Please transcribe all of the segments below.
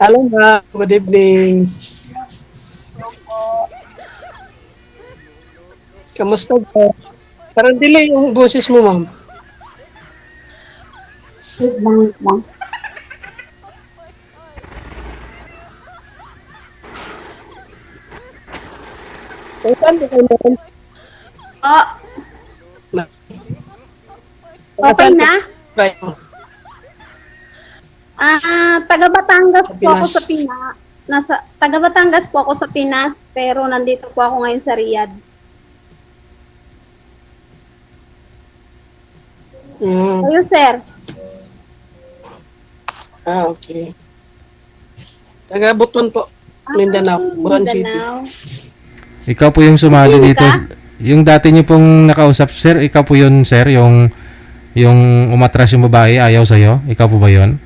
Hello, ma'am. Good evening. Kamusta ka? Parang delay yung boses mo, ma'am. Wait lang, wait lang. Kung saan ka naman? Oh, Taga okay saan ka na? kayo? Taga Batangas Sa po ako Pinas. sa Pinas. Taga Batangas po ako sa Pinas, pero nandito po ako ngayon sa Riyadh. Mm. Kayo, sir? Okay. Taga Butuan po. Mindanao. Butuan City. Mindanao. Ikaw po yung sumali Muslim dito. ka? Yung dati niyo pong nakausap, sir, ikaw po yun, sir, yung umatras yung babae, ayaw sa'yo? Ikaw po ba yun?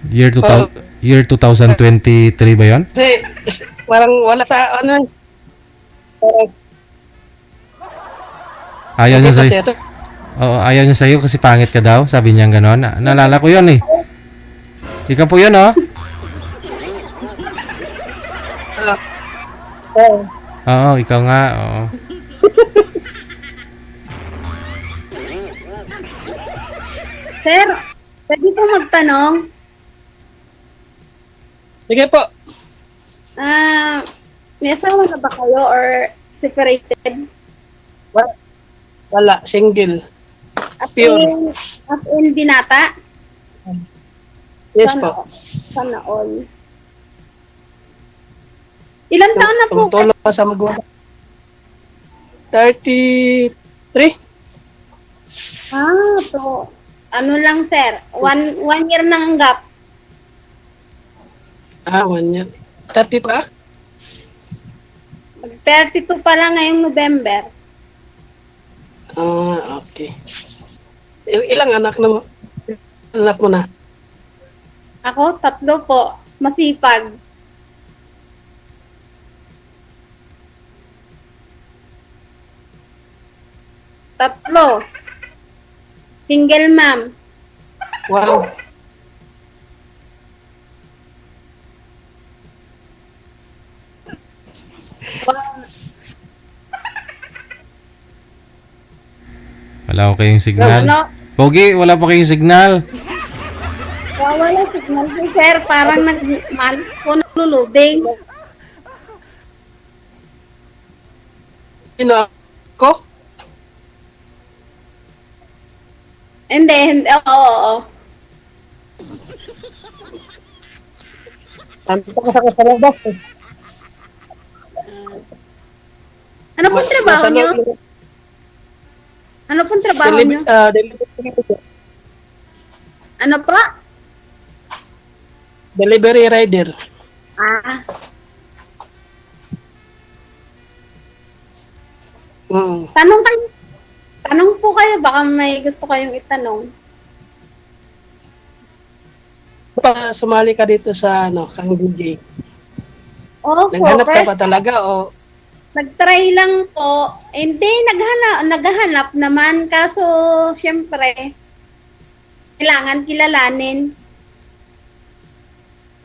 Oh, Year 2023 ba yun? kasi parang wala sa ano. Parang Ayaw hindi niya kasi sa'yo? ito. Oo, ayaw niya sa'yo kasi pangit ka daw? Sabi niya gano'n. Naalala ko yun eh. Ikaw po yun, oh? Oh, Oo, ikaw nga, oo. Sir, pwede po magtanong? sige po. Ah, may asawa na ba kayo or separated? Wala. Wala. Single. As Pure. in, as in binata? Yes Sana, po. sana all. Ilan taon na po kayo? Tumutulong pa sa magulang. 33? To, ano lang sir, one year na ang gap. Ah, 1 year. 32 ka? Mag 32 pa lang ngayong November. Ah, okay. Ilang anak na mo? Anak mo na? Ako, 3 po. Masipag. Tatlo. Single mom. Wow. Wala ko kayong signal. Ano? Pogi, wala pa kayong signal. Wala signal si sir. Parang nagmalas ko naluluding. Sino ako? Hindi, hindi. Oo. Nandito ka sa labas. Eh. Ano pong trabaho Nasa nyo? loob. Ano pong trabaho nyo? Ano po? Delivery rider. Ah, Mm. tanong kayo. Tanong po kayo. Baka may gusto kayong itanong. Pa sumali ka dito sa ano, kang DJ. Opo, Naghanap ka pa first talaga o nag-try lang po. Hindi, naghahanap naman. Kaso, syempre, kailangan kilalanin.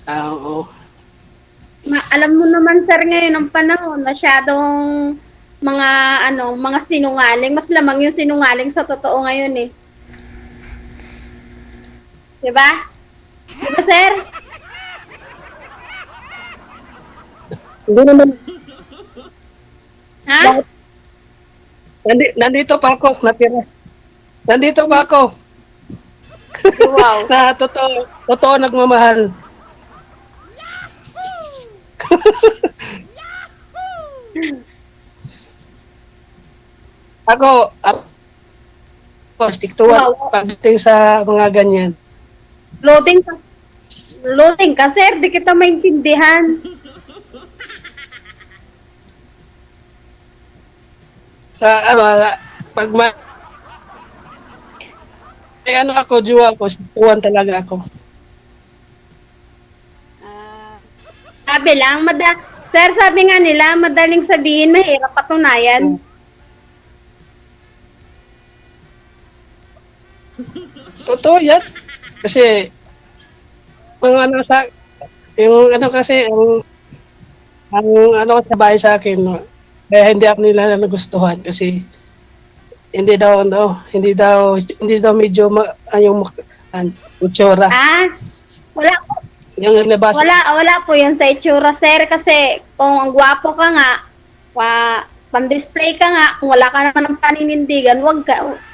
oo. Alam mo naman, sir, ngayon ang panahon, masyadong mga sinungaling. Mas lamang yung sinungaling sa totoo ngayon eh. Diba? Diba, sir? Hindi naman Ha? nandito pa ako, natira. Nandito pa ako. Wow. Na totoo nagmamahal. Ako stick to one Wow. pagdating sa mga ganyan. Loading ka. Loading ka, sir. Di kita maintindihan. Sa pag may ano ako, jowa ko, stick to one talaga ako. Sabi lang, sir, sabi nga nila, madaling sabihin, mahirap patunayan. Totoo yan. Kasi, ang ano sa, yung ano kasi, ang ano sa bahay sa akin, no, kaya hindi ako nila nagustuhan kasi hindi daw medyo yung itsura. Wala Yung nabasa. wala po 'yan sa itsura, sir, kasi kung ang gwapo ka nga, pan-display ka nga, kung wala ka naman ng paninindigan,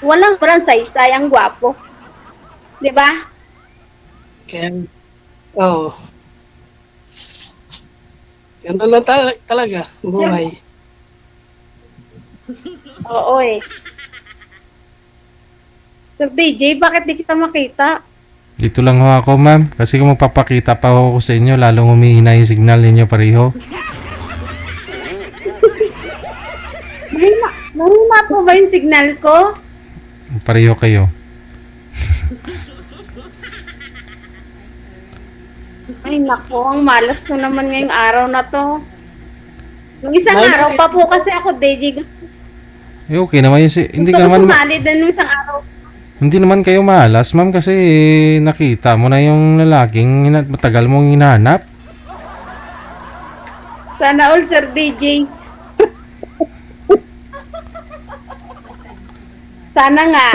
walang size ang gwapo. 'Di ba? Kaya, oo. Ganun lang talaga, buhay. Oo eh. Sir DJ, bakit di kita makita? Dito lang ho ako, ma'am. Kasi kung magpapakita pa ho ako sa inyo, lalong humihina yung signal ninyo pareho. Mahina po ba yung signal ko? Pareho kayo. Ay nako, ang malas ko naman ngayong araw na to. Nung isang araw pa po kasi ako, DJ, gusto Okay naman yun. Hindi ko ka naman... sumali din nung isang araw. Hindi naman kayo malas, ma'am, kasi nakita mo na yung lalaking matagal mong hinahanap. Sana all, Sir DJ. Sana nga.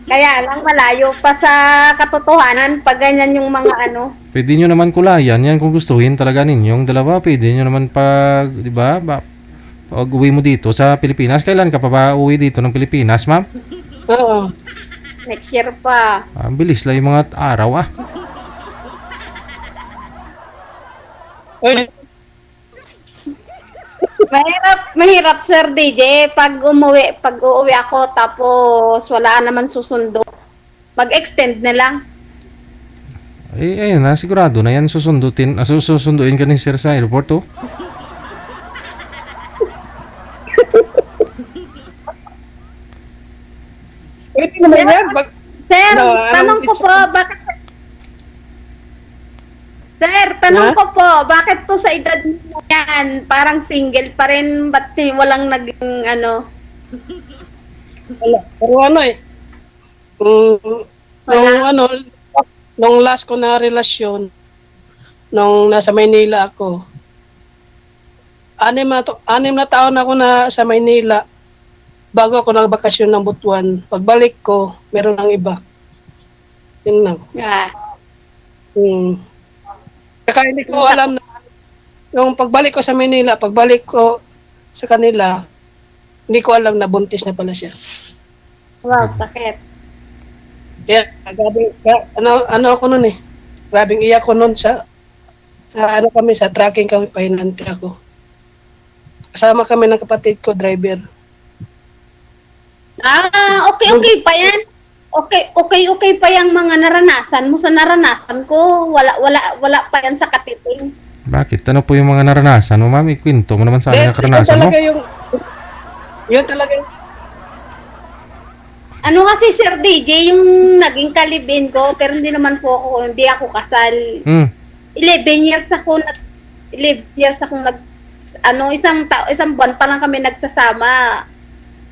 Kaya lang malayo pa sa katotohanan pag ganyan yung mga ano. Pwede nyo naman kulayan yan kung gustuhin talaga ninyong dalawa. Pwede nyo naman pag, di ba, pag uwi mo dito sa Pilipinas. Kailan ka pa ba uwi dito ng Pilipinas, ma'am? Oo. Next year pa. Ang bilis lang yung mga araw, ah. Uy, Mahirap Sir DJ pag uuwi ako tapos wala naman susundo. Mag-extend na lang. Ayun na, sigurado na yan susunduin ka ni sir sa airport, oh. pwede naman yan. Sir, Ano, tanong ko po, bakit... Sir, tanong ko po, bakit po sa edad mo yan, parang single pa rin, ba't walang naging ano? Wala. Pero ano eh, nung last ko na relasyon, nung nasa Maynila ako, 6 na taon ako na sa Maynila, bago ako nagbakasyon ng Butuan. Pagbalik ko, meron ng iba. Yun lang. Yeah. Kaya hindi ko alam na, yung pagbalik ko sa Manila, pagbalik ko sa kanila, hindi ko alam na buntis na pala siya. Wow, sakit. Kaya, ano ako nun eh. Grabing iyak ko nun sa tracking kami, pahinante ako. Kasama kami ng kapatid ko, driver. Okay pa yan. Okay pa yung mga naranasan mo. Sa naranasan ko, wala pa yan sa katiting. Bakit? Ano po yung mga naranasan mo, ma'am? Ikwento mo naman sa akin ang karanasan mo. Yun talaga yung Ano kasi Sir DJ, yung naging kalibin ko, pero hindi ako kasal. 11 years ako isang buwan pa lang kami nagsasama.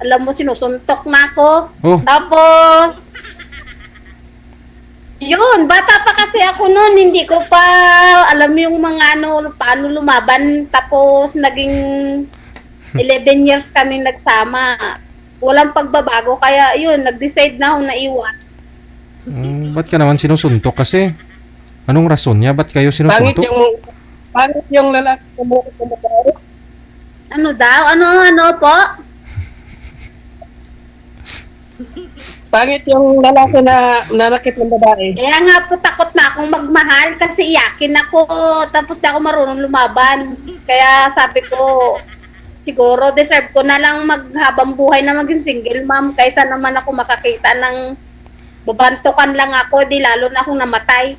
Alam mo, sinusuntok na ako. Oh. Tapos, yun, bata pa kasi ako noon, hindi ko pa alam yung mga paano lumaban. Tapos, naging 11 years kami nagsama. Walang pagbabago, kaya yun, nag-decide na ako na iwan. Ba't ka naman sinusuntok kasi? Anong rason niya? Ba't kayo sinusuntok? Pangit yung lalaki mo. Ano daw? Ano po? Pangit yung lalaki na nanakit ng babae. Kaya nga po takot na akong magmahal kasi iyakin ako tapos di ako marunong lumaban. Kaya sabi ko, siguro deserve ko na lang maghabang buhay na maging single mom kaysa naman ako makakita ng babantukan lang ako, di lalo na akong namatay.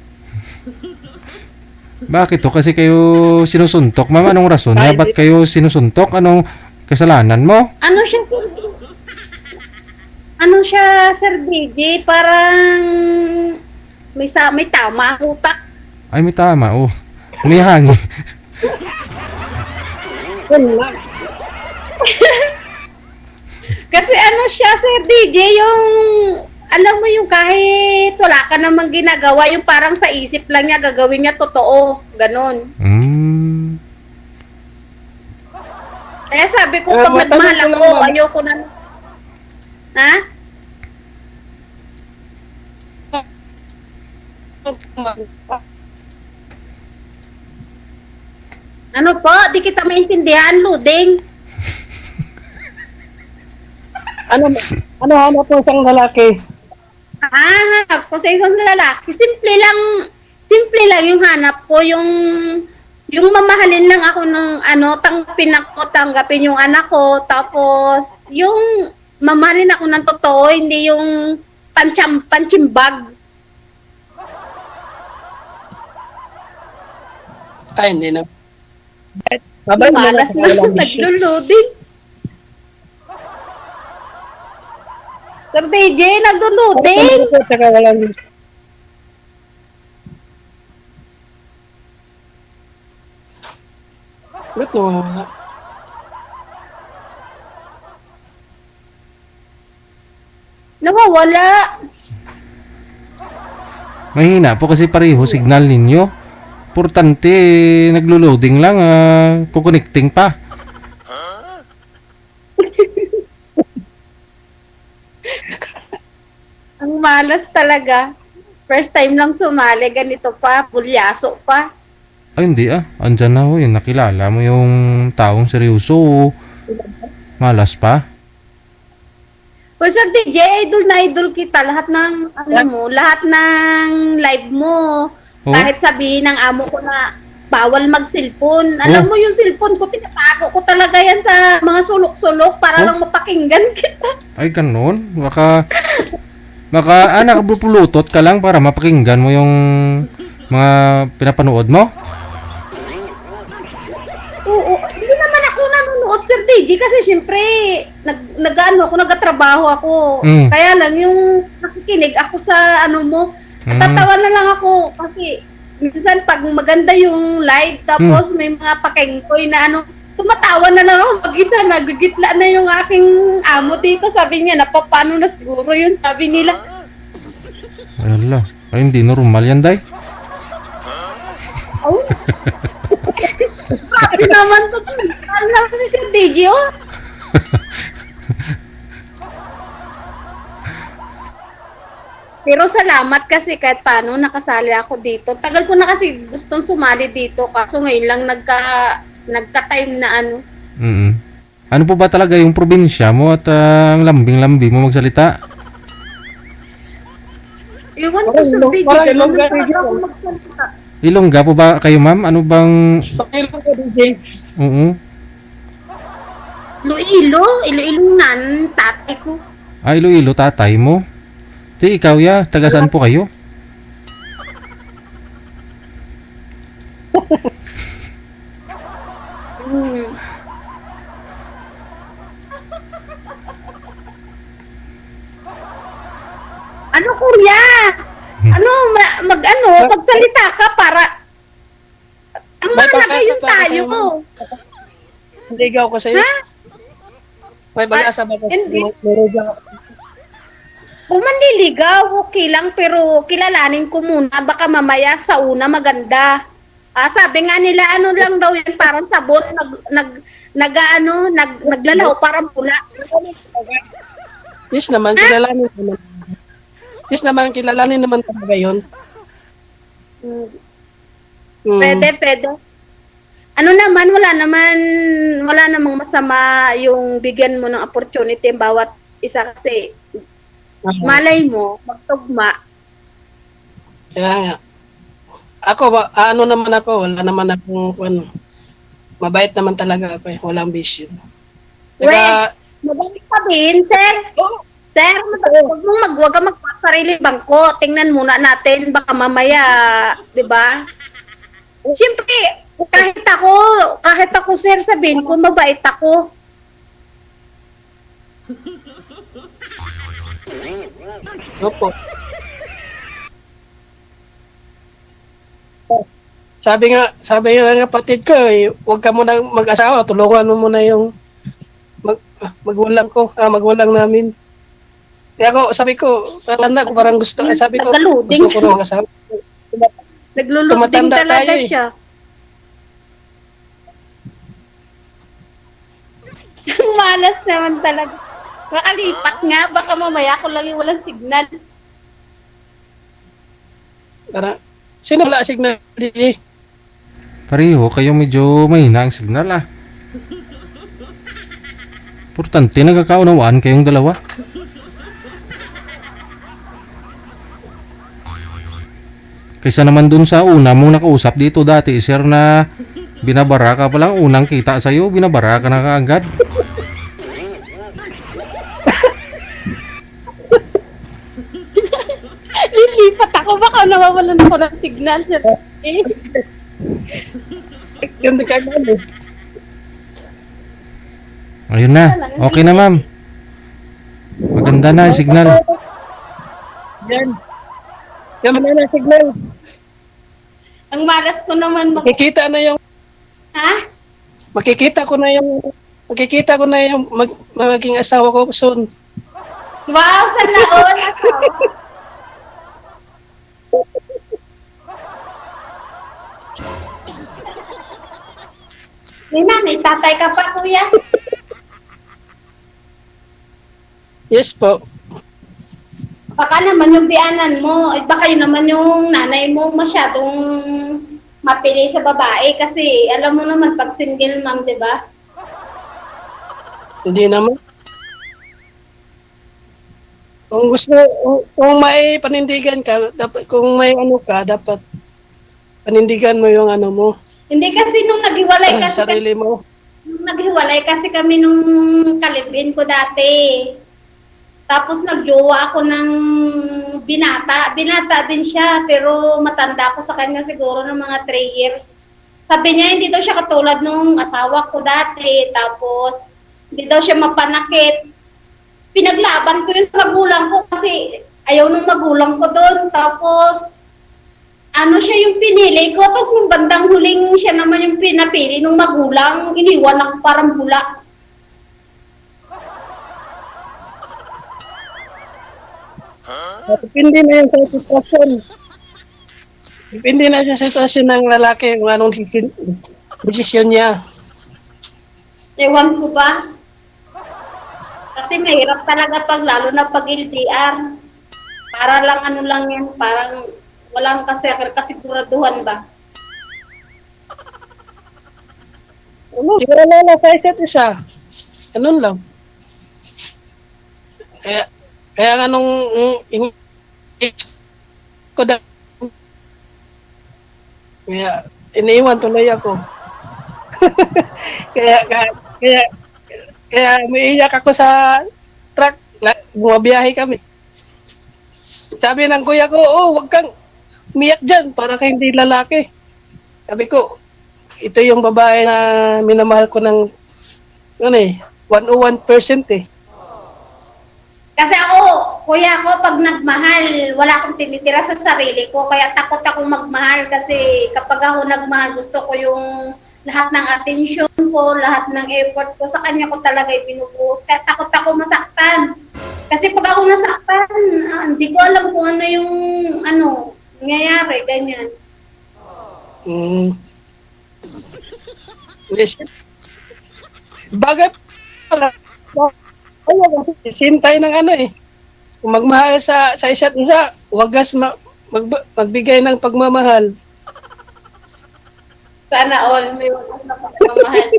Bakit to? Kasi kayo sinusuntok, ma'am. Anong rason niya? Ba't kayo sinusuntok? Anong kasalanan mo? Ano siya, Sir DJ? Parang may tama ang utak. Ay, may tama. Oh. May hangin. Kasi ano siya, Sir DJ, yung alam mo yung kahit wala ka namang ginagawa, yung parang sa isip lang niya, gagawin niya totoo. Ganon. Hmm. Kaya sabi ko, Ah, pag matanong nagmahal ko lang, ako, ma'am. ayoko na. Ha? Ano po? Di kita maintindihan, Luding. Ano hanap mo isang lalaki? Hanap ko sa isang lalaki. Simple lang yung hanap ko. Yung mamahalin lang ako ng tanggapin yung anak ko. Tapos, yung mamahalin ako ng totoo, hindi yung panchimbag. Ay, hindi na. Mabait mo Malas ako, na walang bisyo. nagluluding. Sir DJ, nagluluding. Tsaka walang bisyo. Ba't nawawala? Nawawala. Mahina po kasi pareho signal ninyo. Importante, naglo-loading lang, kukonecting pa. Ang malas talaga. First time lang sumali, ganito pa, bulyaso pa. Ay, hindi Andyan na ho yun. Nakilala mo yung taong seryoso. Malas pa. Kung Sir DJ, idol na idol kita. Lahat ng, lahat ng live mo. Oh. Kahit sabihin ng amo ko na bawal mag-cellphone. Alam Oh. mo yung cellphone ko, tinatago ko talaga yan sa mga sulok-sulok para Oh. lang mapakinggan kita. Ay, ganun. Baka nakapulutot ka lang para mapakinggan mo yung mga pinapanood mo. Oo, hindi naman ako nanonood, Sir DJ, kasi syempre, nagtatrabaho ako. Mm. Kaya lang, yung nakikinig ako sa mo, Mm. tatawa na lang ako kasi minsan pag maganda yung live, tapos may mga pakengkoy na tumatawa na lang ako mag-isa, nagigitla na yung aking amo dito. Sabi niya, napapano na siguro yun, sabi nila. Ala, ay hindi normal yan, day. Oh. Grabe naman to. Ano naman si Sir DJ, oh? Pero salamat kasi kahit paano nakasali ako dito. Tagal ko na kasi gustong sumali dito, kaso ngayon lang nagka-time na Mm. Ano po ba talaga yung probinsya mo at ang lambing-lambi mo magsalita? Iwan ko Sir DJ, Parang ganun Ilongga talaga region. ako magsalita. Ilongga po ba kayo, ma'am? Ano bang... Pakil ko DJ. Oo. Iloilo nan, tatay ko. Iloilo, tatay mo? Di, ikaw taga saan po kayo? Hmm. Ano kuya? Magsalita ka para ang May mahalaga pagkakataon yung tayo sa'yo, ko. Ligaw ko sa'yo. Ha? May pag-asa ba ko? Hindi. Meron ako. Kung manliligaw, okay lang, pero kilalanin ko muna, baka mamaya sa una maganda. Sabi nga nila, lang daw yan, parang sabon, naglalaho, parang pula. Yes naman, kilalanin naman. Yes naman, kilalanin naman talaga yun. Hmm. Mm. Pwede. Wala namang masama yung bigyan mo ng opportunity ang bawat isa kasi malay mo, magtugma. Kaya nga. Ako, wala naman akong, mabait naman talaga ako walang bisyo. Saka, Mabalik sabihin, sir. Sir, huwag ka magpapasarili bangko. Tingnan muna natin, baka mamaya, di ba? Siyempre, kahit ako, sir, sabihin ko, mabait ako. opo. Sabi nga ng kapatid ko, huwag ka muna mag-asawa, tulungan mo muna yung magulang namin. Kaya ako, sabi ko, tanda ko parang gusto, sabi ko, Nagka-loading. gusto ko ng asawa. Nagluluding Tumatanda talaga tayo eh. siya. Malas naman talaga. Makalipat nga, baka mamaya ko lang yung walang signal. Parang, sino wala signal, DJ? Pareho, kayo medyo mahina ang signal ah. Importante, nagkakaunawaan kayong dalawa. Kaysa naman dun sa una mong nakausap dito dati, sir, na binabara ka pa lang, unang kita sa'yo, binabara ka na kaagad. Lilipat ako, baka nawawalan ako ng signal. Sir. Eh, Ganda ka gano'n. Ayun na, okay na ma'am. Maganda na yung signal. Yan. Yan na signal. ang malas ko naman Makikita na yung, Ha? makikita ko na yung magiging asawa ko soon. Wow, sana all. May nanay, tatay ka pa, kuya. Yes po. Baka naman yung bianan mo, baka yun naman yung nanay mo masyadong mapili sa babae kasi alam mo naman pag single mom, di ba? Hindi naman. Kung gusto, kung may panindigan ka, dapat, kung may ano ka, dapat panindigan mo yung ano mo, Hindi kasi nung naghiwalay kasi sarili mo. nung naghiwalay kasi kami nung kalibin ko dati. Tapos nagjowa ako ng binata. Binata din siya, pero matanda ako sa kanya siguro ng mga 3 years. Sabi niya, hindi daw siya katulad nung asawa ko dati. Tapos, hindi daw siya mapanakit. Pinaglaban ko yun sa magulang ko kasi ayaw nung magulang ko doon. Tapos, ano siya yung pinili ko. Tapos, nung bandang huling siya naman yung pinapili nung magulang, iniwan ako parang bula. Depende na yun sa sitwasyon. Depende na sa sitwasyon ng lalaki kung anong desisyon niya. Ewan ko ba? Kasi mahirap talaga pag lalo na pag LDR. Para lang ano lang yan, parang walang kasiguraduhan ba? Ano, siguro na sa isa't isa. Ganun lang. Kaya nga nung yung ko da kaya iniwan tuloy ako. kaya umiiyak ako sa truck. Bumabiyahe kami. Sabi ng kuya ko, oh, wag kang umiyak dyan para kay hindi lalaki. Sabi ko, ito yung babae na minamahal ko ng ano eh, 101% eh. Kasi ako, kuya ko, pag nagmahal, wala akong tinitira sa sarili ko. Kaya takot akong magmahal kasi kapag ako nagmahal, gusto ko yung lahat ng attention ko, lahat ng effort ko, sa kanya ko talaga ibinubuhos. Kaya takot ako masaktan. Kasi pag ako nasaktan, hindi ko alam kung ano yung, nangyayari, ganyan. Yes. Bagay pala. Ayun, same tayo ng ano eh. Kung magmahal sa isa't isa, wagas magbigay ng pagmamahal. Sana all may wakas na pagmamahal.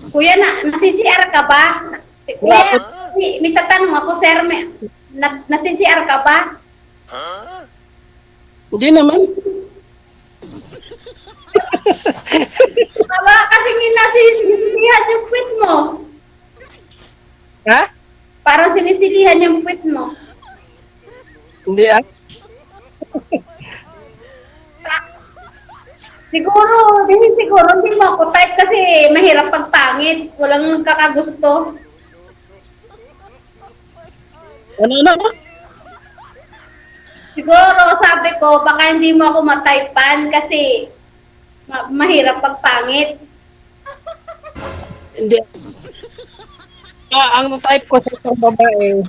Kuya, nasi-CR ka ba? Kuya, may tatanong ako, sir, nasi-CR ka ba? Hindi naman. Baba, kasi sinisilihan yung puwit mo. Ha? Parang sinisilihan yung puwit mo. Hindi ah. Siguro hindi mo ako type kasi mahirap pagpangit. Walang kakagusto. Ano? Siguro sabi ko, baka hindi mo ako matypean kasi mahirap pagpangit. Hindi. ang type ko sa isang babae,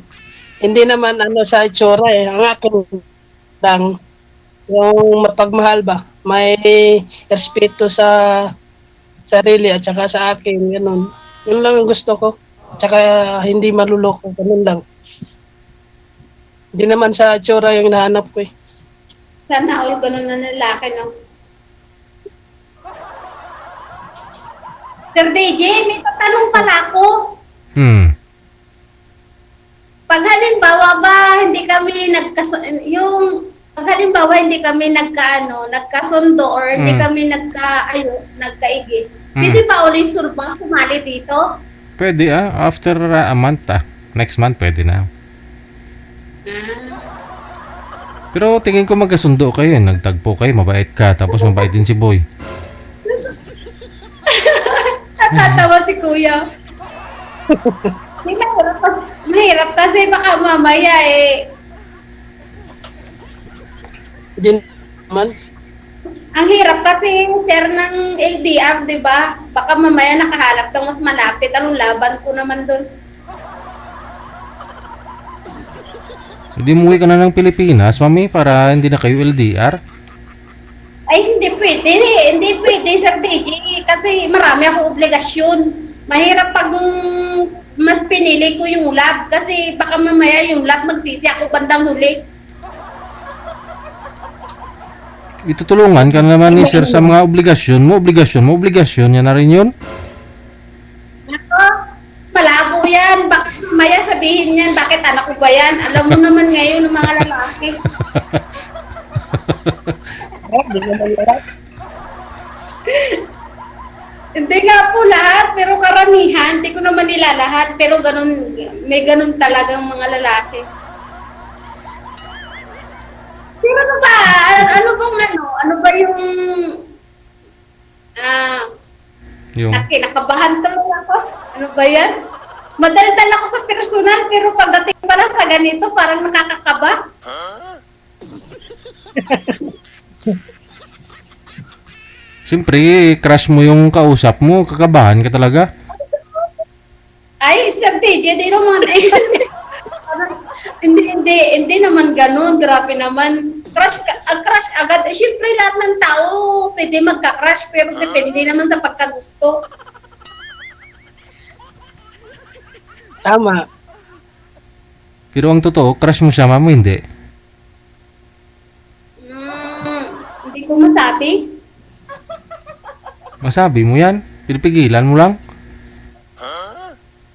hindi naman ano sa itsura eh. Ang akin lang, yung mapagmahal ba, may respeto sa sarili at saka sa akin, ganun. Yun lang ang gusto ko. At saka hindi maluloko, ganun lang. Hindi naman sa itsura yung hinahanap ko eh. Sana all ganun na lalaki, no? Sir DJ, may tatanong pala ako. Pag halimbawa ba hindi kami nagkasundo or hindi kami nagkaigi. Pwede ba ulit sumali dito? Pwede after a month Next month pwede na. Pero tingin ko magkasundo kayo, nagtagpo kayo, mabait ka, tapos mabait din si Boy. Natatawa si Kuya. Di mahirap kasi baka mamaya Hindi naman. ang hirap kasi sir ng LDR, di ba? Baka mamaya nakahalap ng mas malapit. Anong laban ko naman doon? Hindi umuwi ka na ng Pilipinas, mami, para hindi na kayo LDR. Ay, hindi pwede. Hindi pwede, Sir DJ. Kasi marami akong obligasyon. Mahirap pag mas pinili ko yung lab. Kasi baka mamaya yung lab magsisi ako bandang huli. Itutulungan ka na naman ni sir sa mga obligasyon mo. Obligasyon, yan na rin yun. Ako, malabo yan. Baka mamaya sabihin yan, bakit anak ko ba yan? Alam mo naman ngayon ng mga lalaki. Hindi naman lahat. Hindi nga po lahat, pero karamihan, hindi ko naman nila lahat, pero ganun, may ganun talagang mga lalaki. Pero ano ba? Ano ba yung Yung, nakabahan tuloy ako? Ano ba yan? Madaldal ako sa personal, pero pagdating pala sa ganito, parang nakakakaba. siyempre, crush mo yung kausap mo, kakabahan ka talaga. Ay, Sir TJ, di naman. Hindi naman ganun. Grabe naman. Crush agad. Siyempre, lahat ng tao pwede magka-crush, pero depende naman sa pagkagusto. Tama. Pero ang totoo, crush mo siya, mamo, hindi. Hindi ko masabi. Masabi mo yan. Pinipigilan mo lang.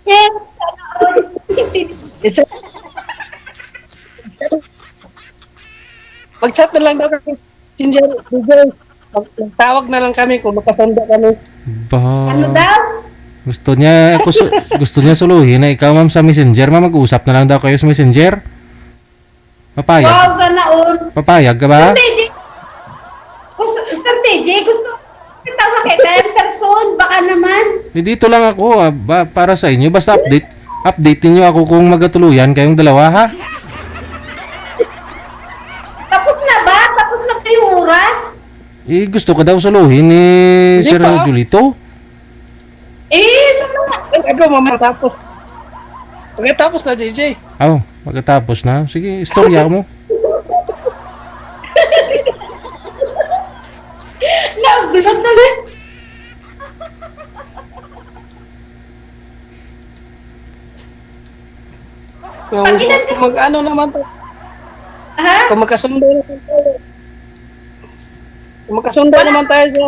Yes. It's Mag-chat na lang daw kami. Messenger, tawag na lang kami kung makasanda kami. Ano Ba, daw? gusto niya suluhin na ikaw, ma'am, sa messenger. Ma'am, mag-usap na lang daw kayo sa messenger. Papayag. Wow, sana all. Papayag ka ba? Sir TJ, gusto kita makita yung person. Baka naman. Dito lang ako, para sa inyo. Basta update niyo ako kung magkatuluyan kayong dalawa, ha? Tapos na ba? Tapos na ba yung oras? Gusto ko daw suluhin ni Hindi Sir pa. Julito. Ako, mamaya tapos. Pagkatapos na, DJ. Pagkatapos na. Sige, istorya mo. Nagulat na rin. Kung mag-ano naman to. Ha? Kung magkasundo naman tayo. Kung magkasundo naman tayo sa...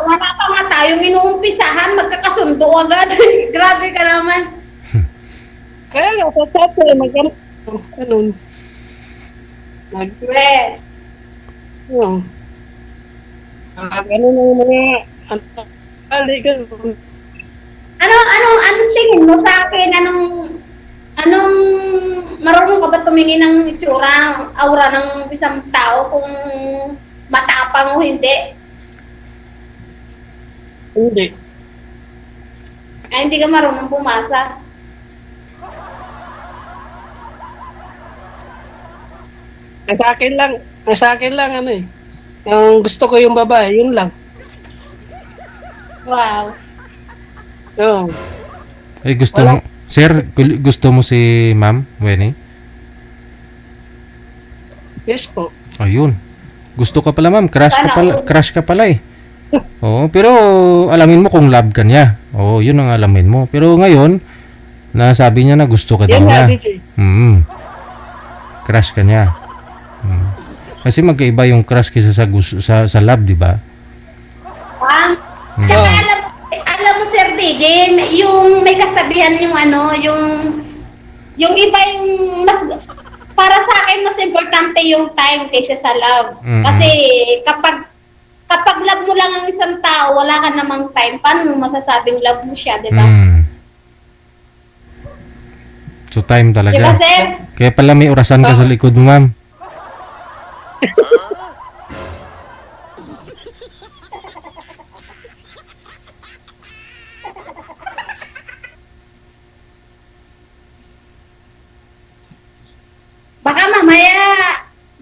Wala pa nga tayong inuumpisahan, magkakasundo agad. Grabe ka naman. Kaya nga, sa chat eh, mag-ano. Ganun. Ano na yung mga... ganun. Anong tingin mo sa akin? Anong marunong ka ba tumingin ng itsura, aura ng isang tao kung matapang o hindi? Hindi. Ay, hindi ka marunong bumasa. Sa akin lang, ano eh. Yung gusto ko yung babae, yun lang. Wow. So, Eh, gusto Wala. mo, sir, gusto mo si Ma'am Winnie? Yes po. Ayun. Gusto ka pala, ma'am. Sana all. Crush ka pala eh. Oo, pero alamin mo kung love ka niya. Oo, yun ang alamin mo. Pero ngayon, nasabi niya na gusto ka daw Yan nga, niya. DJ. Crush ka niya. Kasi magkaiba yung crush kaysa sa love, di ba? Tsaka alam mo Sir DJ, yung may kasabihan yung ano, yung iba yung mas, para sa akin mas importante yung time kaysa sa love. Mhm. Kasi kapag love mo lang ang isang tao, wala ka namang time, paano mo masasabing love mo siya, di ba? So time Di ba, talaga. Sir? Kaya pala may orasan ka sa likod mo, ma'am.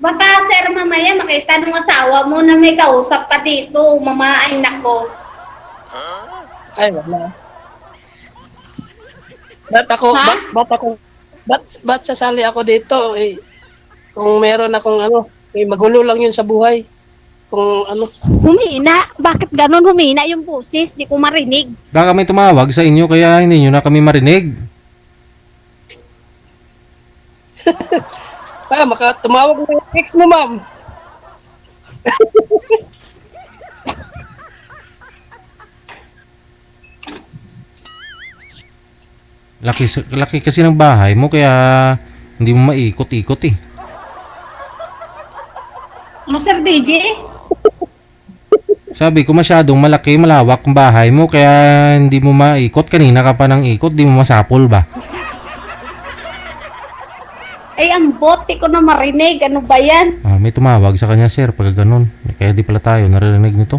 Baka Sir mamaya makita ng asawa mo na may kausap ka dito, mamain nako. Ay, wala. Ba't ako, Ha? ba't sasali ako dito? Eh, kung meron akong ano, eh, magulo lang yun sa buhay. Kung ano, Humina? Bakit ganun humina yung busis? Di ko marinig. Baka may tumawag sa inyo kaya hindi nyo na kami marinig. tumawag mo yung ex mo, ma'am. Laki kasi ng bahay mo kaya hindi mo maikot-ikot eh. Ano Sir DJ? Sabi ko masyadong malawak ang bahay mo kaya hindi mo maikot. Kanina ka pa nang ikot, di mo masapol ba? Ay, ang bote ko na marinig. Ano ba yan? May tumawag sa kanya, sir, pag ganun. Kaya di pala tayo naririnig nito.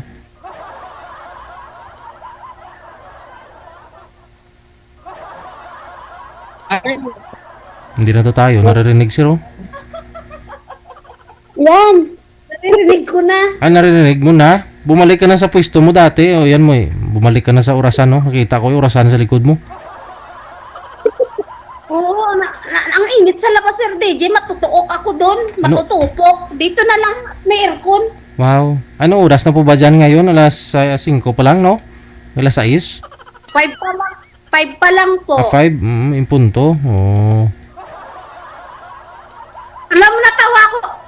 Ay, Hindi na to tayo naririnig, sir, oh. Yan. Naririnig ko na. Naririnig mo na? Bumalik ka na sa pwesto mo dati. O, yan mo eh. Bumalik ka na sa orasan, no? Nakita ko yung orasan sa likod mo. Oo, ang init sa labas Sir DJ. Matutuok ako doon. Matutupok. Dito na lang may aircon. Wow. Ano oras na po ba dyan ngayon? Alas 5 pa lang, no? Alas 6? 5 pa lang. 5 pa lang po. 5? Yung punto. Oh. Alam mo,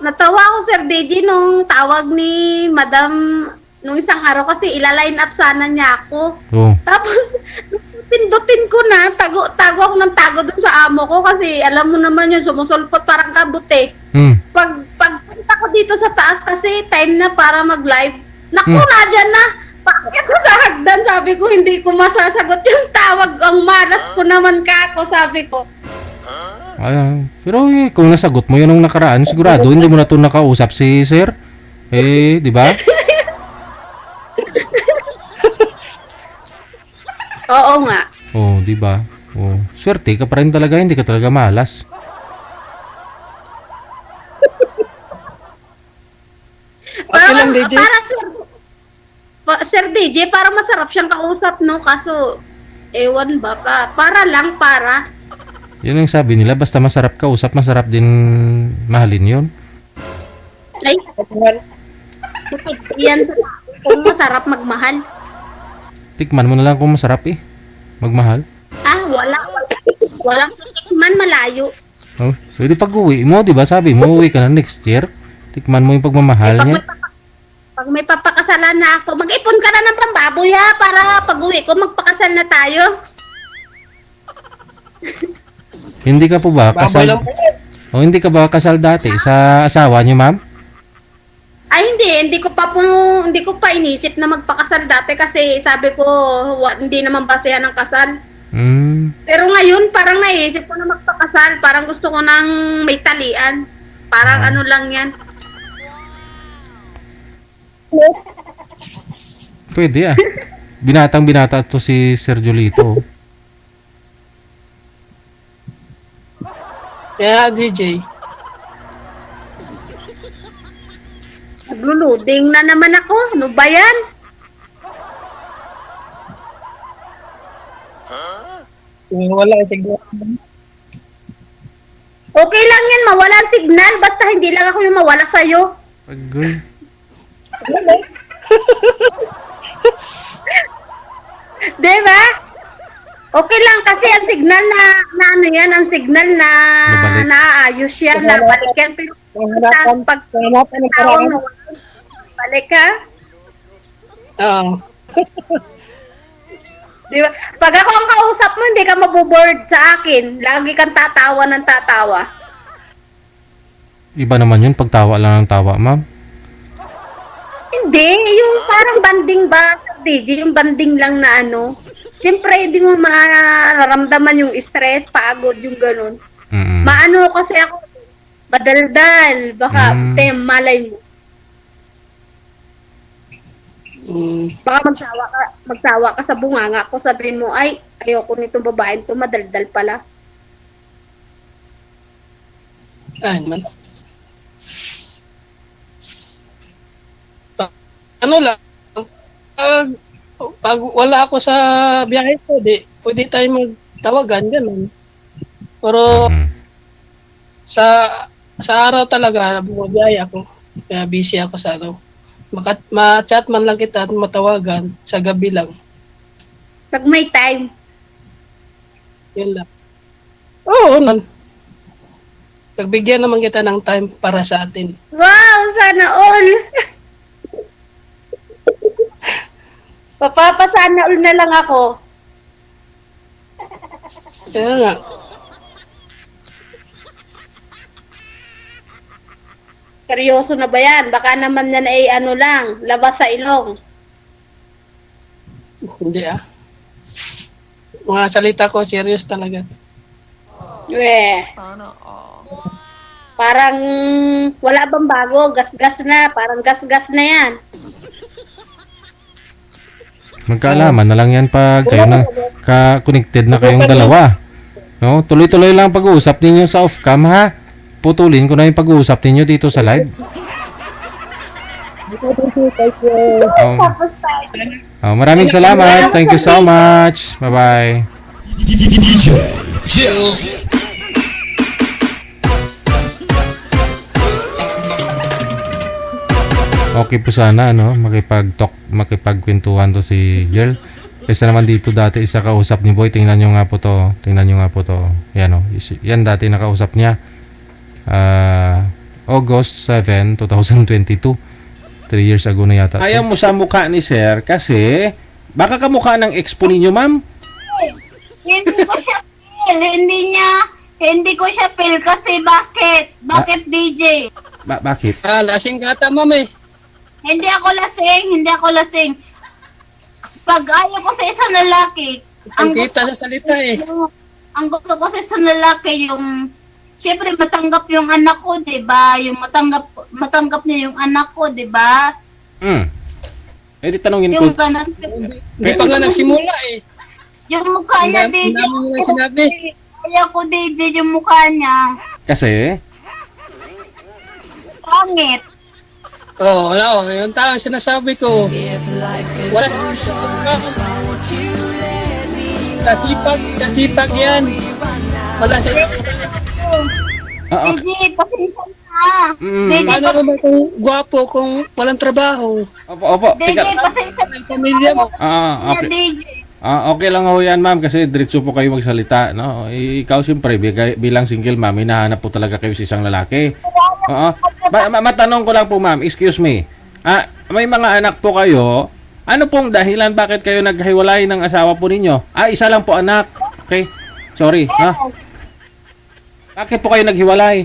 natawa ko Sir DJ nung tawag ni Madam nung isang araw kasi ila-line up sana niya ako. Oh. Tapos, pindutin ko na, tago ako ng tago dun sa amo ko kasi alam mo naman yun, sumusulpot parang kabutik. Pagpunta ko dito sa taas kasi time na para mag-live, naku, nadyan na. Bakit ko sa hagdan, sabi ko, hindi ko masasagot yung tawag, ang malas ko naman ka ako, sabi ko. Pero kung nasagot mo yun nung nakaraan, sigurado hindi mo na ito nakausap si sir. Eh, di ba? Oo nga. Oh, di ba? Oh, swerte ka pa rin talaga, hindi ka talaga malas. okay lang, DJ. Para Sir DJ, para masarap siyang kausap, no? Kaso, ewan ba pa. Para. Yun ang sabi nila, basta masarap ka usap, masarap din mahalin yun. Ay, yan sa kung masarap magmahal. Tikman mo na lang kung masarap eh. Magmahal. Walang man malayo. Oh, pwede pag uwi mo, di ba? Sabi mo, uwi ka na next year. Tikman mo yung pagmamahal niya. Pag may papakasalan na ako, mag-ipon ka na ng pambaboy ha, para pag uwi ko, magpakasal na tayo. Hindi ka po ba Baboy kasal? lang po yan. O hindi ka ba kasal dati sa asawa niyo, ma'am? Ay hindi ko pa inisip na magpakasal dati kasi sabi ko hindi naman basehan ng kasal. Pero ngayon parang naisip ko na magpakasal, parang gusto ko nang may talian. Parang ano lang 'yan. Pwede ah. Binata to si Sir Jolito. Kaya, DJ. Nagluluding na naman ako. Ano ba yan? Wala yung signal. Okay lang yan, mawala ang signal. Basta hindi lang ako yung mawala sa'yo. Agoy. Diba? Okay lang kasi ang signal na ano yan, ang signal na Babalik. naaayos yan, na balik yan. Pero pag Hanapan ng tawang paraan. balik ka, Oo. di ba? Pag ako ang kausap mo, hindi ka maboboard sa akin. Lagi kang tatawa ng tatawa. Iba naman yun, pagtawa lang ng tawa, ma'am. Hindi, yung parang banding ba, DJ, yung banding lang na ano. Siyempre, hindi mo mararamdaman yung stress, pagod, yung ganun. Mm-mm. Maano kasi ako, madaldal. Baka, malay mo. Baka magsawa ka sa bunganga ko, sabihin mo, ay, ayoko nitong babaeng to, madaldal pala. Ay, man. Ano lang, pag wala ako sa biyahe ko, pwede tayo magtawagan, gano'n. Pero Mm. sa araw talaga, bumabiyahe ako. Kaya busy ako sa ano. Ma-chat man lang kita at matawagan sa gabi lang. Pag may time. Yun lang. Oo, nan. Pagbigyan naman kita ng time para sa atin. Wow, sana all. Papapasana all na lang ako. Kaya nga. Seryoso na ba yan? Baka naman yan ay ano lang, labas sa ilong. Hindi Mga salita ko, serious talaga. Weh. Parang wala bang bago, gas-gas na, parang gas-gas na yan. Magkaalaman na lang yan pag kayo na connected na kayong dalawa. No? Tuloy-tuloy lang pag-uusap ninyo sa off-cam, ha? Putulin ko na yung pag-uusap ninyo dito sa live. Maraming salamat. Thank you so much. Bye-bye. Okay po sana, no? Makipagkwentuhan to si girl. Kaysa naman dito dati isa kausap ni Boy. Tingnan nyo nga po to. Yan, no? Yan dati nakausap niya. August 7, 2022. 3 years ago na yata. Ayaw mo sa mukha ni sir kasi baka kamukha ng expo ninyo, ma'am. Hindi ko siya feel, hindi ko siya feel kasi bakit? Bakit DJ? Bakit? Lasing ka ata, ma'am eh. Hindi ako lasing. Pag ayaw ko sa isang lalaki, Ang kita sa salita eh. ang gusto ko sa isang lalaki yung siyempre matanggap yung anak ko, 'di ba? Yung matanggap niya yung anak ko, 'di ba? Eh di tanungin Yung ko. ganun. Hindi pa nga nagsimula eh. Yung mukha niya, DJ. Ang dami nila sinabi. Ayaw ko, DJ, yung mukha niya. Kasi Pangit. Yung tao sinasabi ko. Wala. Sa sipag yan. Wala sa Oo. DJ, pasensya na. DJ, Paano naman kung gwapo kung walang trabaho? Opo. DJ, Tika. pasensya na. Ang pamilya mo. Okay. DJ. Okay lang ho yan, ma'am, kasi diretso po kayo magsalita, no? Ikaw siyempre bilang single ma'am, hinahanap po talaga kayo sa isang lalaki. Oo. Matanong ko lang po, ma'am, excuse me. May mga anak po kayo. Ano pong dahilan bakit kayo naghiwalay ng asawa po ninyo? Isa lang po anak. Okay. Sorry, ha? Bakit po kayo naghiwalay?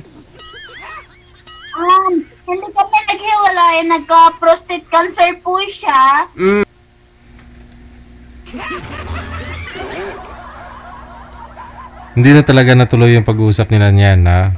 Hindi kami naghiwalay. Nagka-prostate cancer po siya. Hindi na talaga natuloy yung pag-uusap nila niyan, ha?